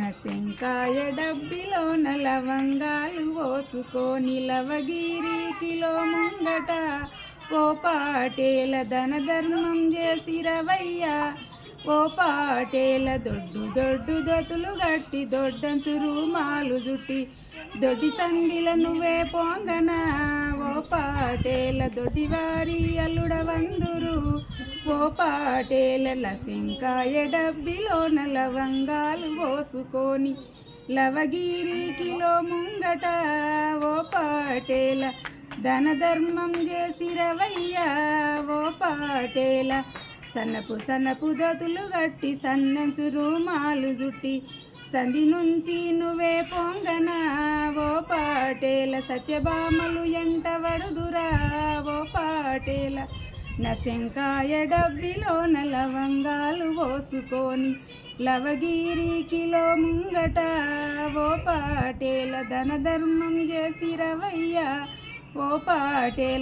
నసింకాయ డబ్బిలోన లవంగాలు పోసుకొని లవగిరి కిలో ముంగట ఓ పాటేల ధన ధర్మం చేసిరవయ్యా ఓ పాటేల దొడ్డు దొడ్డు దొతులు గట్టి దొడ్డంచు రూమాలు జుట్టి దొడ్డి సందిల నువ్వే పొంగనా ఓ పాటేల దొడ్డివారి అల్లుడ వందురు ఓ పాటేల లసింకాయ డబ్బిలోన లవంగాలు పోసుకొని లవగిరి కిలో ముంగట ఓ పాటేల ధన ధర్మం చేసిరవయ్యా ఓ పాటేల సన్నపు సన్నపు దొతులు గట్టి సన్నంచు రూమాలు జుట్టి సంధి నుంచి నువ్వే పొంగనా ఓ పాటేల సత్యభామలు ఎంట వడుదురా ఓ పాటేల నసింకాయ డబ్బిలోన లవంగాలు పోసుకొని లవగిరి కిలో ముంగట ఓ పాటేల ధన ధర్మం చేసిరవయ్యా ఓ పాటేల